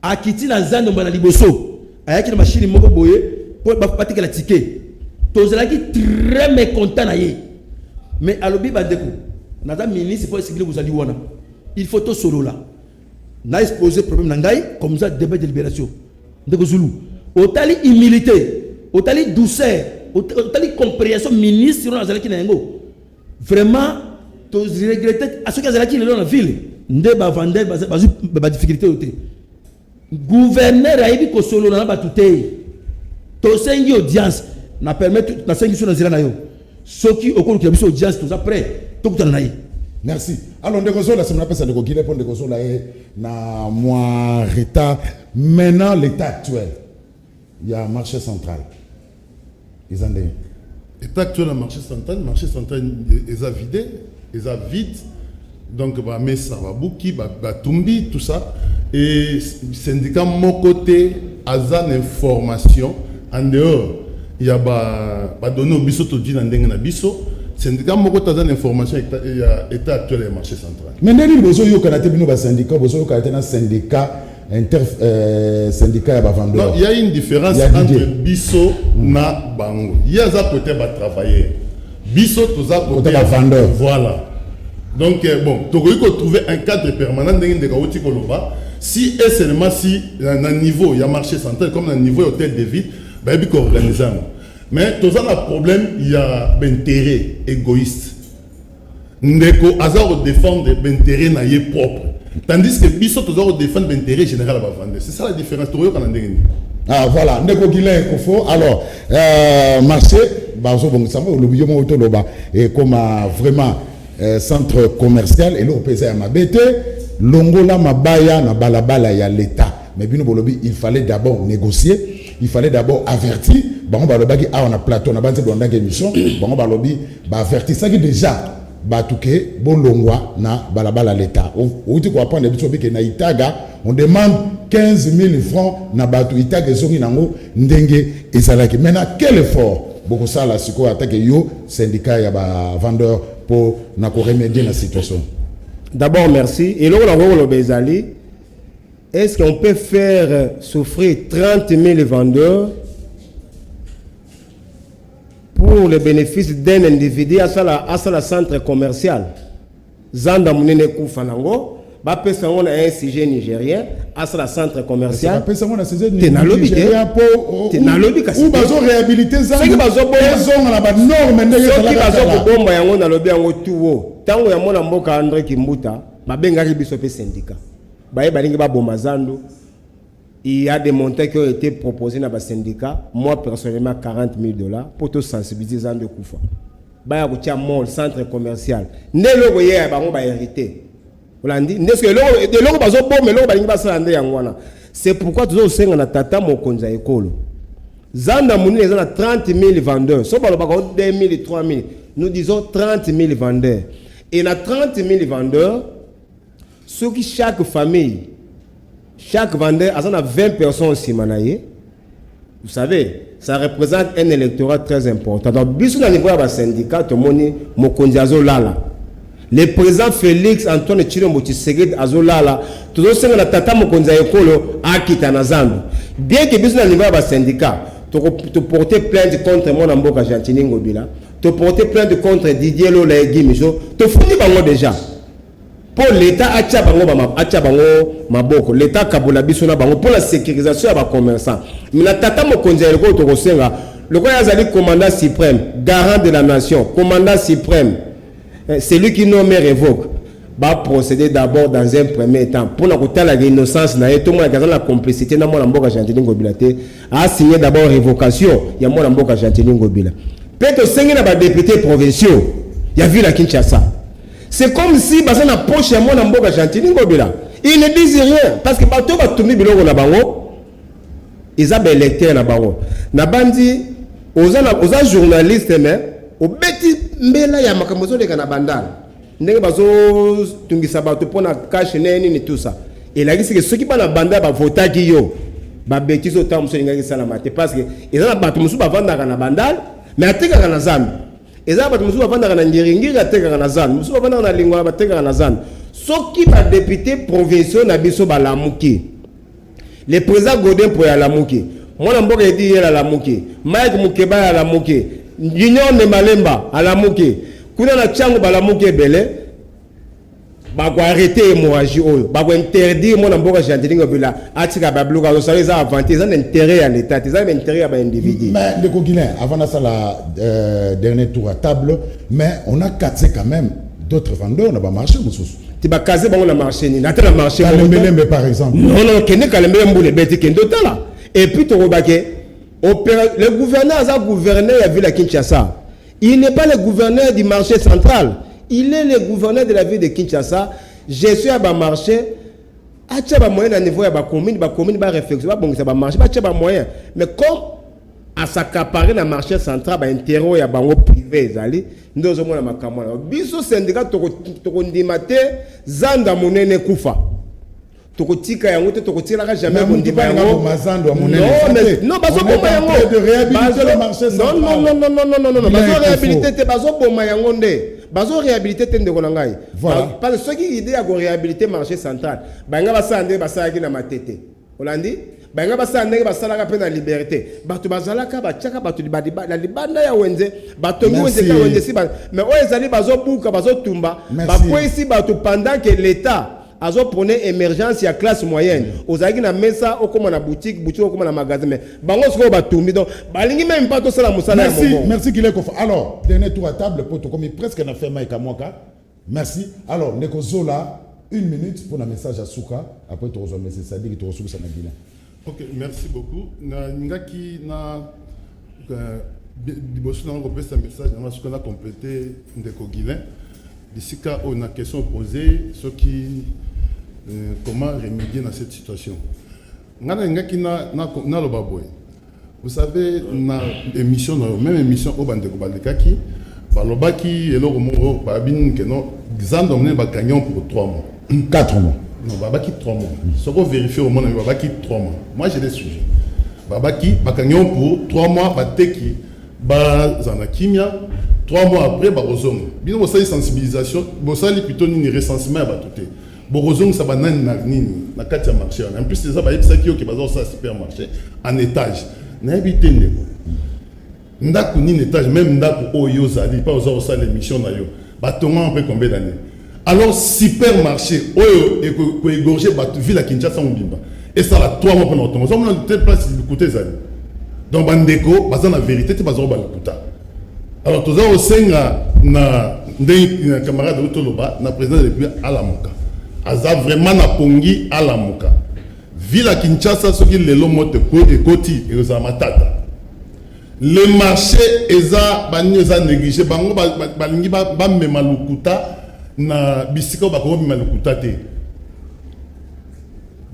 akiti na zando bana liboso ayaki na machine moko boye pour bateka la ticket tozalaki très mécontent na ye mais alobi bandeko nada ministre pour expliquer vous allez wana il faut tout solo là na exposer problème na ngai comme ça débat de libération ndeko Zulu otali humilité otali douceur otali compréhension ministre na zalaki na yango vraiment to regretter à ce que zalaki dans la ville nde ba vendre ba difficulté oté gouverneur ayebi ko solo na ba tuté to sengi audience na permettre na sengi sur na zela na yo soki okolo ki biso audience tout après to kutana na ye.
Merci. Alors, nous avons la semaine passée, nous avons na mois retard. Maintenant, l'état actuel, il y a un marché central. Ils ont des.
L'état actuel, le marché central ils ont vidé, ils ont vide. Donc, bah, Messa, Babuki, Tumbi, tout ça. Et le syndicat, mon côté, a une information en dehors. Il y a donné au biso, tout dit dans le biso. Syndicat moko taza information état actuel du marché central.
Mais nani bozo yo kanate bino ba syndicat bozo yo kanate na syndicat syndicat ya ba vendeur.
Non, il y a une différence entre biso na bango. Il y a ça côté ba travailler. Biso toza côté
ba vendeur.
Voilà. Donc bon, il faut trouver un cadre permanent de Kaouti Koloba. Si et seulement si à niveau il y a marché central comme à niveau hôtel de ville, bah il faut organiser. Mais tout ça, le problème, il y a un intérêt égoïste. Ndeko azar défendre l'intérêt naïe propre. Tandis que Bissot azar défendre l'intérêt général à vendre. C'est ça la différence.
Ah voilà, Ndeko Guilain Kofo. Alors, marché, bazo bon ça le bioma autoloba et comme vraiment centre commercial et l'opéra à Mabete, Longola Mabaya na balabala ya l'État. Mais bino bolobi, il fallait d'abord négocier. Il fallait d'abord avertir. Bon, balobi on a plateau, on a bâti dans émission. Bon, balobi avertir ça qui déjà batuke bolongwa na balabala l'État. Au dit qu'on apprend des choses que na Itaga, on demande 15 000 francs na batu Itaga zongi nango ndenge ezalaki. Maintenant quel effort beaucoup ça la siko attaque yo syndicat ya ba vendeur pour na ko remédier la situation.
D'abord merci et là on a bezali. Est-ce qu'on peut faire souffrir 30 000 vendeurs pour le bénéfice d'un individu à sa centre commercial? Zanda Mounene Koufanango, bapesa on a un sujet nigérien à la centre commercial
bapesa on a sujet
nigérien
pour
tenalobi kasi
ou bazo réhabiliter ça
soki bazo
bomba na ba norme ndenge
soki bazo bomba yango na lobi yango tuwo tango ya mona mboka André Kimbuta babengaki biso pe syndicat baye balingi ba bomba zandu. Il y a des montants qui ont été proposés dans le syndicat. Moi, personnellement, $40,000 pour tout sensibiliser les gens de Koufa. Baya kutia mall, centre commercial. Ne logo ye ba ngo ba hérité. Olandi, neske logo de logo bazo bo mais logo ba lingi ba sala ndé yangwana. C'est pourquoi toujours senga na tata mokonza ekolo. Zanda muni les a 30,000 vendeurs. So ba lo ba 2,000 3,000. Nous disons 30,000 vendeurs. Et na 30,000 vendeurs, ceux qui chaque famille chaque vendeur a 20 personnes aussi manaye. Vous savez, ça représente un électorat très important. Donc, bis au niveau de syndicat, tout le monde mokonzi azolala. Le président Félix Antoine Tshilombo Tshisekedi azolala. Tout le monde tata mokonzi ekolo akita na Zambi. Bien que bis au niveau de syndicat, tu porter plainte contre mon amboka Jantini Ngobila, tu porter plainte contre Didier Lola et Guy Michaud, tu foutis bango déjà. Pour l'État acha bango maboko l'État kabola biso na bango pour la sécurisation ya ba commerçants mais la tata mokonzi eloko to kosenga loko yazali commandant suprême garant de la nation commandant suprême celui qui nomme révoque va procéder d'abord dans un premier temps pour la kotala l'innocence na tout monde la complicité na mona mboka Jantini Ngobila te a signé d'abord révocation ya mona mboka Jantini Ngobila peut-être sengi na ba députés provinciaux ya ville à Kinshasa. C'est comme si basa na poche ya mona mboka Jantini Ngobila. Ils ne disent rien parce que bato ba tumi biloko na bango. Ils ont électeur na bango. Na bandi oza journaliste mais obeti mbela ya makambo de kana bandana. Ndenge bazo tungisa bato pona cash neni ni tout ça. Et là c'est que ceux qui ba na banda ba votaki yo ba betizo ta muso ngaki sala mate parce que ils ont bato musu ba vanda kana bandal mais ateka kana Zambi. Et ça, nous sommes dans la Ngiringi, la zone. Nous sommes dans la lingua, la zone. Ce qui va député provincial na biso ba lamuki. Le président Godin pour la lamuki. Moi, je vais dire à la lamuki. Mike Mukeba à la lamuki. Union de Malemba à la lamuki. Kuna na chango ba lamuki belé. Ba ko arrêter hémorragie oyo. Ba ko interdire mon amboka Jantini Ngobila. Atika ba bloka so ça les a avantage, ça intérêt à l'état, ça intérêt à ba individu.
Mais le Guinéen, avant ça la dernier tour à table, mais on a cassé quand même d'autres vendeurs, on a pas marché monsieur.
Tu vas caser bon la marché ni na tela marché
Kalembelembe par exemple.
Non kene Kalembelembe mbule beti kendo tala. Et puis to robake le gouverneur a gouverné la ville de Kinshasa. Il n'est pas le gouverneur du marché central. Il est le gouverneur de la ville de Kinshasa. Je suis à bas marché. Acha ba moyen à niveau ya ba commune ba réflexion ba bon ça ba marché ba acha ba moyen. Mais comme à s'accaparer le marché central ba intérêt ya bango privé zali ndozo mona makamwa. Biso syndicat to ndimate zanda monene kufa. Tokotika yango te tokotira jamais bondima yango
mazando monene.
Non bazo bomba yango
de réhabiliter le marché central.
Non bazo réhabiliter te bazo bomba yango nde. Bazo réhabiliter te ndeko nangai. Parce que ceux qui idée à réhabiliter marché central banga basande basaki na matete. Olandi banga basande basalaka pe na liberté. Bato bazalaka bachaka bato la libanda ya wenze bato wenze ka wenze si mais o ezali bazo buka bazo tumba ba ici bato pendant que l'état azo prenait émergence ya classe moyenne ozaki na mesa okoma na boutique okoma na magasin mais bango siko batumbi donc balingi même pas to sala musala ya momo.
Merci qu'il est confortable. Alors dernier tour à table pour comme presque na fait Mike Amoka. Merci. Alors Neko Zola 1 minute pour un message à Souka après tu rejoins monsieur Sadi tu reçois ça na Guinée.
OK, merci beaucoup. Na ngaki na liboso na repesa message na Souka na compléter ndeko Guinée. D'ici cas on a question posée ce qui comment remédier dans cette situation. Vous savez, na émission, même émission au Bandeko Balekaki, Balobaki et le Romoro, Babin, que non, Xandon n'est pas gagnant pour 3 mois.
4 mois.
Non, Babaki 3 mois. Ce qu'on vérifie au monde, Babaki 3 mois. Moi j'ai des sujets. Babaki, gagnant pour 3 mois, Bateki, Bazanakimia, 3 mois après, Barozong. Bien, vous savez, sensibilisation, vous savez plutôt une recensement à Batoté. Borozong ça va na katia marché en plus c'est ça ba yebisa ki bazao ça supermarché en étage na habité ndeko ndako ni étage même ndako oyo zali pas aux ça l'émission na yo ba tonga un peu combien d'années Alors supermarché oyo et égorger ville à Kinshasa Mobimba et ça la 3 mois pendant temps on a telle place du côté ça donc bandeko baza na vérité te bazo balakuta alors toza au senga na camarade Otoloba na président de depuis Alamuka aza vraiment na pongi Alamuka ville à Kinshasa ce qui lelo mote ko ekoti et za matata le marché eza banyoza négligé bango balingi ba mema lukuta na bisika bakoma mema lukuta te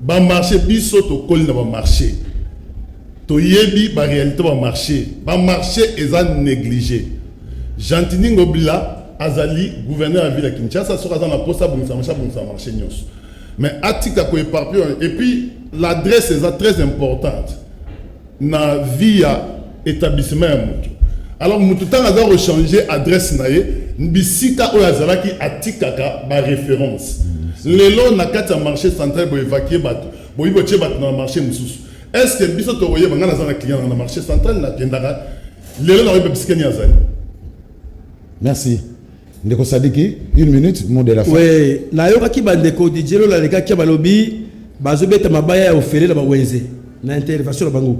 ba marché biso to koli na ba marché to yebi ba réalité ba marché eza négligé Jantini Ngobila azali gouverneur à ville à Kinshasa sur azana posta bungisa marché nyos mais atika ko éparpillé et puis l'adresse est très importante na via établissement ya mutu alors mutu tanga za rechanger adresse naye bisika oyo azalaki atikaka ba référence lelo na kati ya marché central bo évacuer bato bo iboche bato na marché mususu est-ce que biso to roye banga na za na client na marché central na kendaka lelo na roye bisika ni azali.
Merci. Ndeko Sadiki, 1 minute, mot de la fin.
Oui, na yoka ki bandeko dijelo la leka ki balobi bazobeta mabaya ya ofele la bawenze na intervention la bango.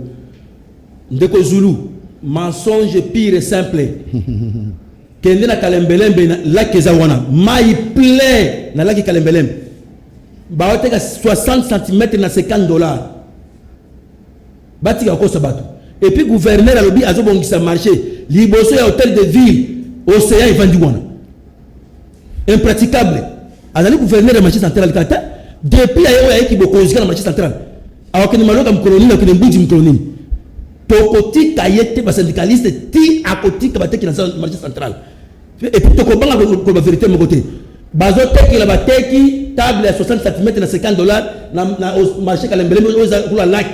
Ndeko Zulu, mensonge pire et simple. Kende na Kalembelembe na laki za wana, mai plein na laki Kalembelembe. Ba oteka 60 cm na $50. Batika ko sabato. Et puis gouverneur alobi azobongisa marché, liboso ya hôtel de ville, océan evandi wana. Impraticable. Azali gouverneur de marché central kata depuis ayo ya kibokozika na marché central. Awakeni maloka mkoloni na kene mbunji mkoloni. Tokoti kayete ba syndicaliste ti akoti ka bateki na marché central. Et puis tokobanga ko ba vérité mon côté. Bazo teki la bateki table à 60 cm na $50 na marché Kalembele oza pour la lac.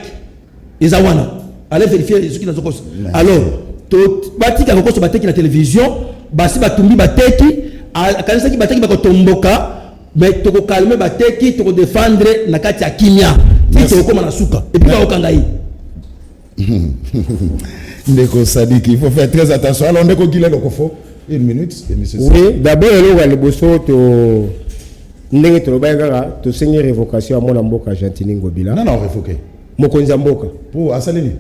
Ezawana. Allez vérifier ce qui dans cause. Alors, to batika ko so bateki na télévision, basi batumbi bateki kanisa ki bateki bako tomboka mais toko calmer bateki toko défendre na kati ya kimia toko koma na suka et puis ba okangai.
Ndeko Sadiki, il faut faire très attention. Alors Ndeko Gile Lokofo, 1 minute, monsieur.
Oui, d'abord le bosso to ndenge to bayanga to signer révocation à mon mboka Jantini Ngobila.
Non révoqué.
Mokonza mboka.
Pour Asalini.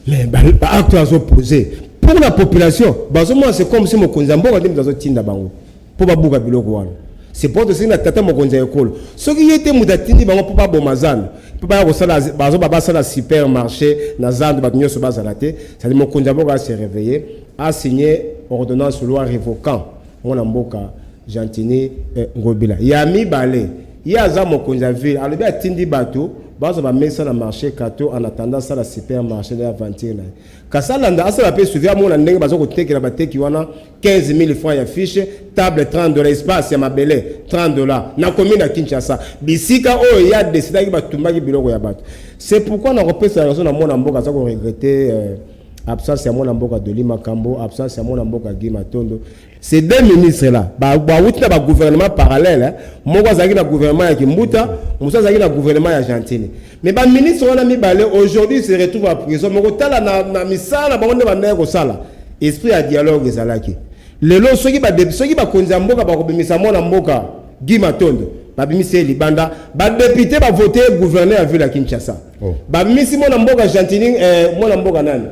Les actes à opposer pour la population. Bazoma c'est comme si Mokonza mboka dem dans tinda bango. Pour ba buka biloko wana. C'est pour te signer tata Mokonza ekolo. Ce qui était mudatindi bango pour ba bomazana. Pour ba kosala bazo baba sala supermarché na zande ba nyoso bazalate. Ça dit Mokonza mboka s'est réveillé, a signé ordonnance loi révoquant mon mboka Jantini Ngobila. Yami balé. Ya za Mokonza ville, alobi atindi bato bazo ba mesa na marché kato en attendant ça la supermarché de aventure na. Kasalanda asala pe suivre mon ndenge bazo ko tekela bateki wana 15 000 francs ya fiche, table $30 espace ya mabele $30 na commune à Kinshasa. Bisika o ya décidé ki batumbaki biloko ya bato. C'est pourquoi na repesa raison na mon mboka za ko regretter absence ya mon mboka de Lima Kambo, absence ya mon mboka Guy Matondo. Ces deux ministres là, ba wutina ba gouvernement parallèle, moko zaki na gouvernement ya Kimbuta, musa zaki na gouvernement ya Jantini. Mais ba ministre wana mi balé aujourd'hui se retrouve à prison, moko tala na misala ba onde ba ndeko ko sala. Esprit ya dialogue ezalaki. Lelo soki ba konza mboka ba ko bimisa mona mboka Guy Matondo. Ba bimisa libanda, ba député ba voter gouverneur ya ville ya Kinshasa. Ba bimisi mona mboka Jantini mona mboka nani?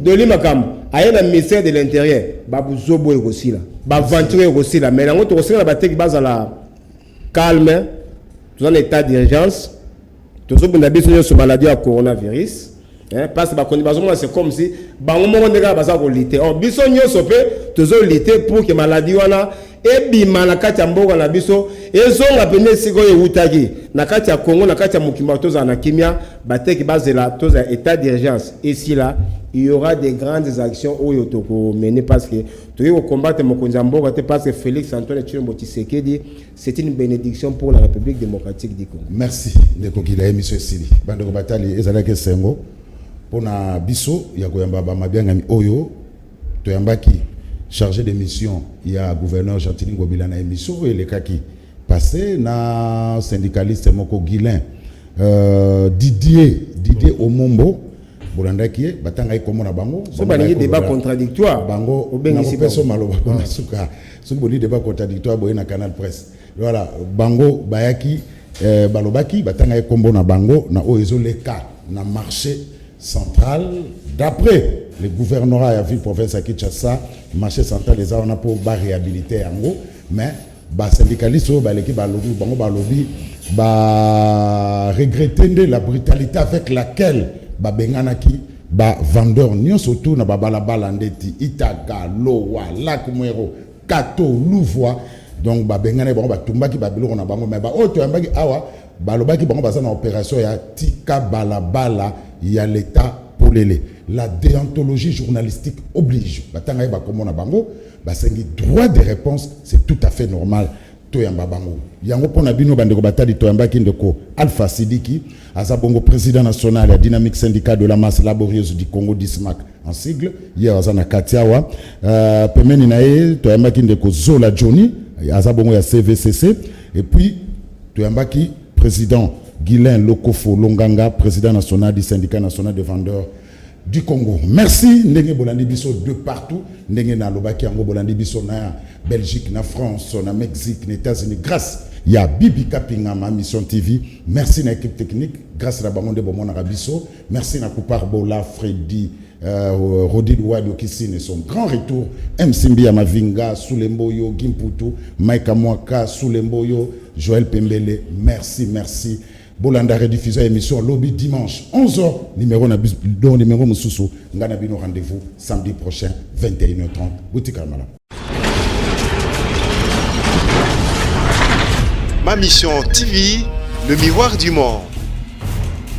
Dolima Kambo. Aye na ministère de l'Intérieur, babu zobo aussi là, baventure aussi là, mais nango to aussi la bateki bazala calme, tout en état d'urgence, tout ça bunda biso sur maladie à coronavirus, parce que ba kondi bazoma c'est comme si bango mo ndeka baza ko lutter. Oh biso nyoso pe tozo lutter pour que maladie wana ebima na kati ya mboka na biso ezonga pene siko yeutaki na kati ya Congo na kati ya mukimba toza na kimia bateki bazela toza état d'urgence ici là il y aura des grandes actions où il faut mener parce que tu veux combattre Mokonzambo parce que Félix Antoine Tshilombo Tshisekedi c'est une bénédiction pour la République démocratique du Congo.
Merci Ndeko Gila monsieur Sili. Bando ko batali ezalaka sengo pona biso ya koyamba ba mabianga mi oyo to yambaki chargé de mission il y a gouverneur Jantini Ngobila na émission et les kaki passé na syndicaliste moko Guilin Didier Omombo Bolandaki batanga ikomona bango
so balingi débat contradictoire
bango obengisi peso maloba kona suka so boni débat contradictoire boye na Canal Presse voilà bango bayaki balobaki batanga ekombo na bango na oezo le cas na marché central d'après le gouvernorat ya ville province à Kinshasa marché central les on a pour ba réhabiliter yango mais ba syndicaliste ba l'équipe balobi bango balobi ba regretter la brutalité avec laquelle ba benganaki ba vendeur nyo surtout na ba balabala ndeti Itaka Lowa Lac Mwero Kato Louvois donc ba bengana bango ba tumbaki ba biloko na bango mais ba oto yambaki awa balobaki bango baza na opération ya tika balabala ya l'état polele la déontologie journalistique oblige batanga ba komona bango basengi droit de réponse c'est tout à fait normal to yamba bango yango pona bino bandeko batali to yambaki ndeko Alpha Sidiki azabongo président national ya dynamique syndicat de la masse laborieuse du Congo DISMAC en sigle hier azana Katiawa pemeni nae to yambaki ndeko Zola Johnny azabongo ya CVCC et puis to yambaki président Guilain Lokofo Longanga président national du syndicat national des vendeurs du Congo. Merci ndenge bolandi biso de partout ndenge na lobaki yango bolandi biso na Belgique, na France, na Mexique, na États-Unis grâce ya Bibi Kapinga ma mission TV. Merci na équipe technique grâce à la bango de bomona biso. Merci na Koupar Bola Freddy Rodi Douado Kissine son grand retour Msimbi ya Mavinga Soulemboyo Gimputu Maika Mwaka Soulemboyo Joël Pembele. Merci Bolanda rediffusion émission lobby dimanche 11h numéro Moussoussou ngana bino rendez-vous samedi prochain 21h30 Boutika Malam.
Ma mission TV, le miroir du monde.